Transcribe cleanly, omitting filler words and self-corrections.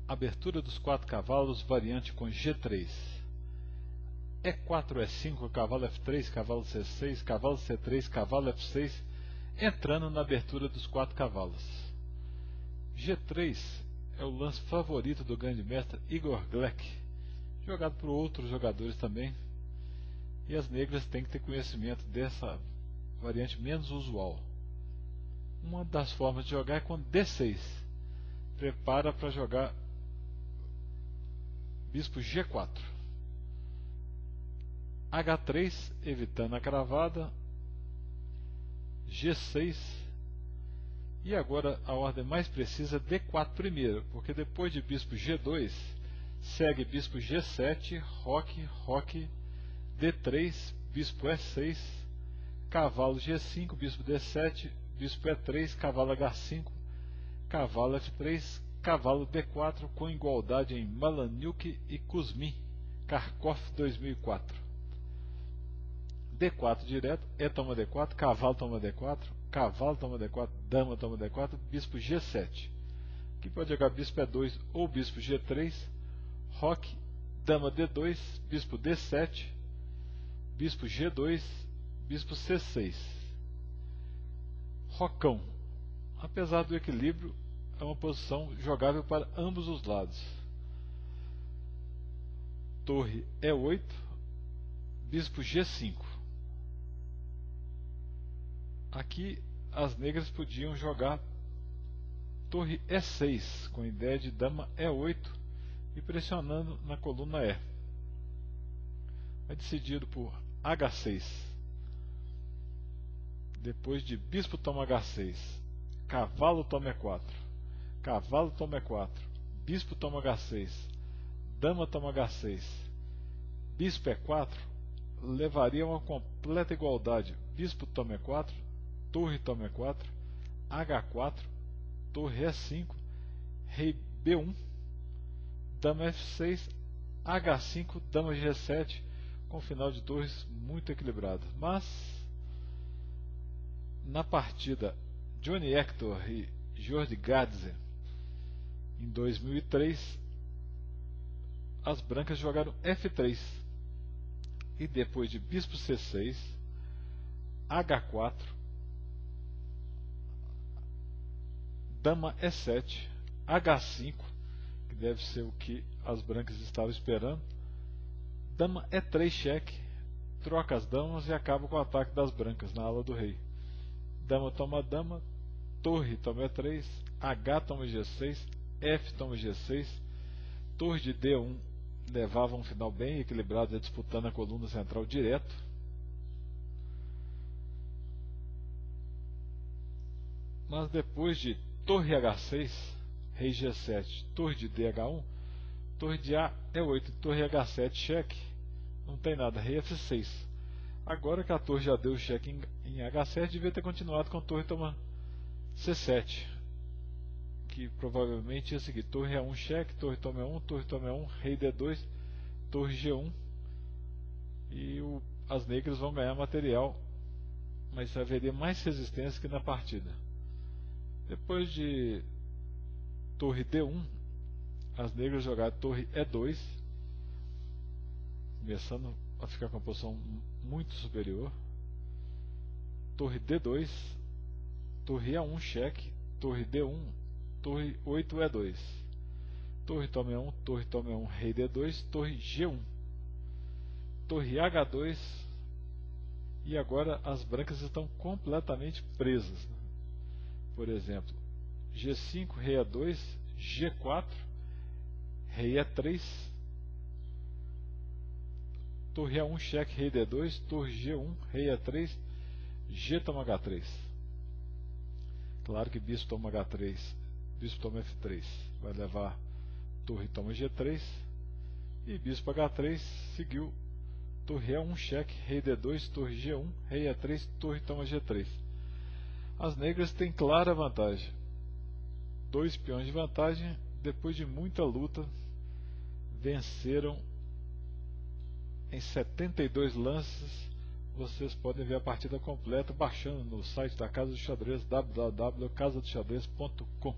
Abertura dos 4 cavalos, variante com G3. E4, E5, cavalo F3, cavalo C6, cavalo C3, cavalo F6, entrando na abertura dos 4 cavalos. G3 é o lance favorito do grande mestre Igor Gleck, jogado por outros jogadores também, e as negras têm que ter conhecimento dessa variante menos usual. Uma das formas de jogar é com D6. Prepara para jogar bispo G4. H3, evitando a cravada. G6. E agora a ordem mais precisa é D4 primeiro, porque depois de bispo G2, segue bispo G7, roque, D3, bispo E6, cavalo G5, bispo D7, bispo E3, cavalo H5, cavalo F3, cavalo D4, com igualdade em Malaniuk e Kuzmin, Kharkov 2004. D4 direto, E toma D4, cavalo toma D4, cavalo toma D4, dama toma D4, bispo G7. Aqui pode jogar bispo E2 ou bispo G3, roque, dama D2, bispo D7, bispo G2, bispo C6. Rocão. Apesar do equilíbrio, é uma posição jogável para ambos os lados. Torre E8, bispo G5. Aqui as negras podiam jogar torre E6, com a ideia de dama E8 e pressionando na coluna E. É decidido por H6. Depois de bispo toma H6, cavalo toma E4, cavalo toma E4, bispo toma H6, dama toma H6, bispo E4, levaria a uma completa igualdade. Bispo toma E4, torre toma E4, H4, torre E5, rei B1, dama F6, H5, dama G7, com final de torres muito equilibrado. Mas na partida Johnny Hector e Jordi Gadze em 2003, as brancas jogaram F3 e depois de bispo C6, H4, dama E7, H5, que deve ser o que as brancas estavam esperando, dama E3 cheque, troca as damas e acaba com o ataque das brancas na ala do rei. Dama toma dama, torre toma E3, H toma G6, F toma G6, torre de D1 levava um final bem equilibrado, disputando a coluna central direto. Mas depois de torre H6, rei G7, torre de DH1, torre de A E8, torre H7 cheque, não tem nada, rei F6. Agora que a torre já deu o cheque em H7, devia ter continuado com torre toma C7, que provavelmente ia seguir torre A1 cheque, torre toma E1, torre toma E1, rei D2, torre G1, e as negras vão ganhar material, mas haveria mais resistência que na partida. Depois de torre D1, as negras jogaram torre E2, começando a ficar com uma posição muito superior. Torre D2, torre A1 cheque, torre D1, torre 8 E2, torre toma E1, torre toma E1, rei D2, torre G1, torre H2, e agora as brancas estão completamente presas. Por exemplo, G5, rei A2, G4, rei E3, torre A1 cheque, rei D2, torre G1, rei E3, G toma H3. Claro que bispo toma H3, bispo toma F3, vai levar torre toma G3, e bispo H3 seguiu torre A1 cheque, rei D2, torre G1, rei E3, torre toma G3. As negras têm clara vantagem, 2 peões de vantagem. Depois de muita luta, venceram em 72 lances. Vocês podem ver a partida completa baixando no site da Casa do Xadrez, www.casadoxadrez.com.